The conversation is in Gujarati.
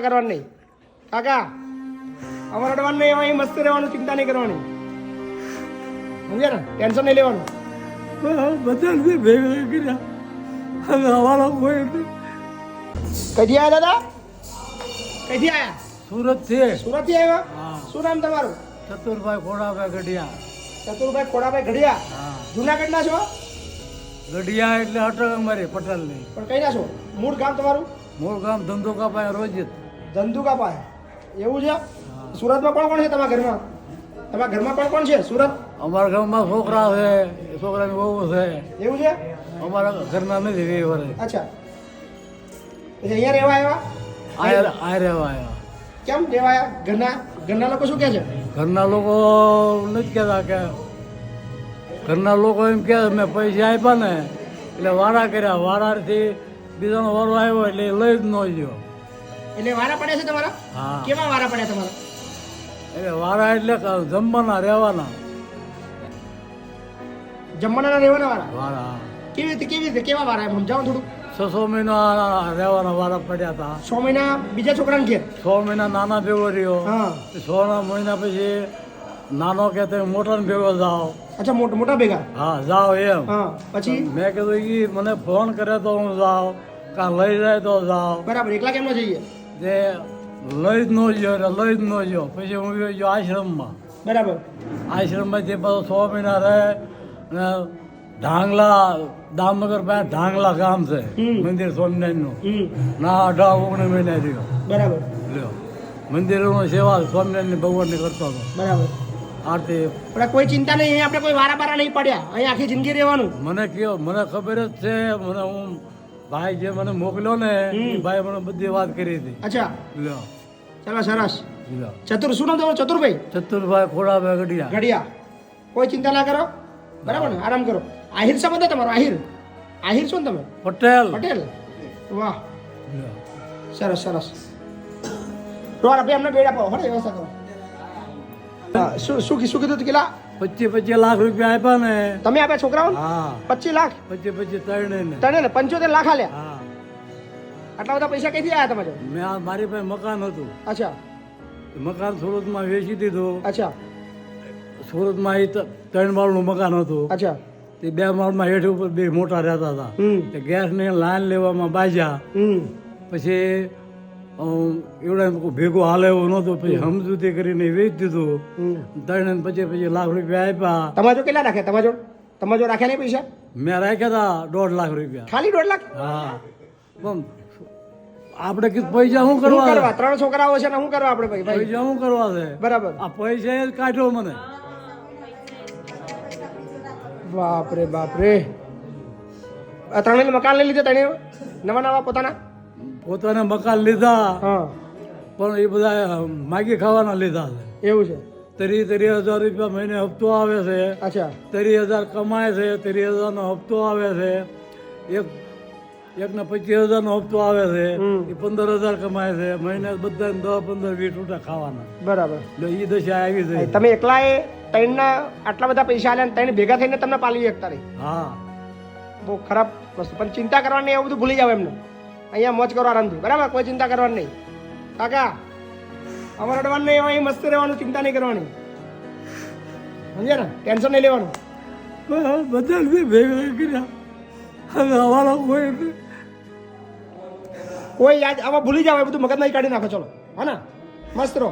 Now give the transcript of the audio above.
કરવાનું નહીં કાકા, અમારે અડવાનું નહીં, અહીં મસ્ત રહેવાનું, ચિંતા નહીં કરવાની, સમજ્યા ને? ટેન્શન નહીં લેવાનું. બધા ભેગા કર્યા હવે અમારા કોઈ કઈથી આવ્યા દાદા? કઈથી આવ્યા? સુરત છે. સુરત થી આવ્યા? હા. શું નામ તમારું? ચતુરભાઈ ખોડાભાઈ ગઢિયા. ચતુરભાઈ ખોડાભાઈ ઘડિયા. હા. જુનાગઢ ના છો? ગઢિયા એટલે અટક અમારી પટેલની. પણ કઈ ના છો? મૂળ ગામ તમારું? મૂળ ગામ ધંધુકા પાસે રોજિત. ધંધુકા પાસે. એવું છે? સુરતમાં કોણ કોણ છે તમારા ઘરમાં? તમારા ઘરમાં કોણ કોણ છે સુરત? અમારા ગામમાં છોકરા છે, છોકરાની બહુ છે. એવું છે? અમારા ઘરના નથી વે વરે. અચ્છા, પછી અહીંયા રહેવા આવ્યા? આ રહેવા આવ્યા. કેમ રહેવા આવ્યા? ઘરના લોકો શું કહે છે? ઘરના લોકો નથી કહેતા કે ઘરના લોકો એમ કહે મેં પૈસા આપ્યા ને એટલે વારા કર્યા, વારાથી બીજાનો વારો આવ્યો એટલે લઈ જ ન ગયો. એટલે વારા પડ્યા છે તમારા? હા. કેવા વારા પડ્યા તમારા? એટલે વારા એટલે જમવાના રહેવાના જમવાના રહેવાના વારા? વારા કેવી રીતે કેવા વારા એમ સમજાવો થોડું. 6 મહિના રહેવાના વારા પડ્યા હતા. 6 મહિના બીજા છોકરાને ઘેર? 6 મહિના નાના ભેગો રહ્યો. હા. 6 મહિના પછી નાનો કે તમે મોટાને ભેગો જાઓ. અચ્છા, મોટા ભેગા? હા જાઓ એમ. હા. પછી? મેં કીધું ઈ મને ફોન કરે તો હું જાઉં, કાં લઈ જાય તો જાઉં. બરાબર. એકલા કેમ ન જઈએ? જે લઈ જ ન ગયો એટલે લઈ જ ન ગયો. પછી હું ગયો આશ્રમમાં. બરાબર. આશ્રમમાંથી પાછો 6 મહિના રહે અને ઢાંગલા દામનગર પાસે ઢાંગલા ગામ છે મંદિર સ્વામિનારાયણનું. ના 18-19 મહિના રહ્યો. બરાબર. લ્યો મંદિરોની સેવા સ્વામિનારાયણ ભગવાનની કરતો હતો. બરાબર. આરતી પણ કોઈ ચિંતા નહીં, અહીંયા આપણે કોઈ વારા બારા નહીં પડ્યા, અહીંયા આખી જિંદગી રહેવાનું. મને કયો, મને ખબર જ છે. મને હું ભાઈ જે મને મોકલ્યો ને એ ભાઈ મને બધી વાત કરી હતી. અચ્છા, લ્યો ચાલો સરસ. લ્યો શું નામ તમારું? ચતુરભાઈ ચતુરભાઈ ખોડાભાઈ ગઢિયા. ઘડિયા. કોઈ ચિંતા ના કરો, બરાબર ને? આરામ કરો. આહિર સંબંધ છે તમારો? આહિર છો ને તમે? પટેલ. વાહ, લ્યો સરસ સરસ. ડોર ભાઈ અમને બેડા પાવો, હળે વ્યવસ્થા કરો. હા, શું કીધું તું? કેટલા? 25 લાખ રૂપિયા આપ્યા ને. તમે આપ્યા છોકરાઓ? હા 25 લાખ? 25 ત્રણે ને. તને ને 75 લાખ આલ્યા? હા આટલા બધા પૈસા કઈથી આવ્યા તમારે? મારી પાસે મકાન હતું. અચ્છા. મકાન સુરતમાં વેચી દીધું. અચ્છા. સુરતમાં એ 3 માળનું મકાન હતું. અચ્છા. તે 2 માળમાં હેઠ ઉપર 2 મોટા રહેતા હતા. તે ગેસની લાઈન લેવામાં બાજ્યા. પછી એવડા ભેગું હાલે એવું નહોતું. પછી સમજૂતી કરીને વેચી દીધું. 3-25 લાખ રૂપિયા આપ્યા. તમારો કેટલા રાખ્યા? તમારો રાખ્યા નહીં પૈસા? મેં રાખ્યા હતા 1.5 લાખ રૂપિયા. ખાલી 1.5 લાખ? હા પણ આપણે કીધું પૈસા શું કરવા? 3 છોકરાઓ છે ને, શું કરવા આપણે? ભાઈ પૈસા શું કરવા છે? બરાબર. આ પૈસા જ કાઢ્યો મને. બાપરે બાપરે. આ ત્રણેય મકાન લઈ લીધા? ત્રણેય નવા પોતાના મકાન લીધા. હા. પણ એ બધા માગી ખાવાના લીધા છે. એવું છે? 30,000 રૂપિયા મહિને હપ્તો આવે છે. અચ્છા. 30,000 કમાય છે. 30,000 નો હપ્તો આવે છે. એકને 25,000 નો હપ્તો આવે છે. એ 15,000 કમાય છે. મહિને બધા 10-15-20 રૂપિયા ખાવાના. બરાબર. એટલે એ દશા આવી છે. તમે એકલાએ ત્રણના આટલા બધા પૈસા આલ્યા, ત્રણ ભેગા થઈને તમને પાલી શકતા નહીં? હા બહુ ખરાબ વસ્તુ. પણ ચિંતા કરવાની, એવું બધું ભૂલી જાવ એમને. અહીંયા મોજ કરો આરામથી, બરાબર? કોઈ ચિંતા કરવાની નહીં કાકા. અમારે અડવાનું નહીં, અહીં મસ્ત રહેવાનું, ચિંતા નહીં કરવાની, સમજ્યા ને? ટેન્શન નહીં લેવાનું. બધા ભેગા કર્યા હવે અમારા કોઈ યાદ આવા ભૂલી જાવ, એ બધું મગજમાં કાઢી નાખો. ચલો, હા ને? મસ્ત રહો.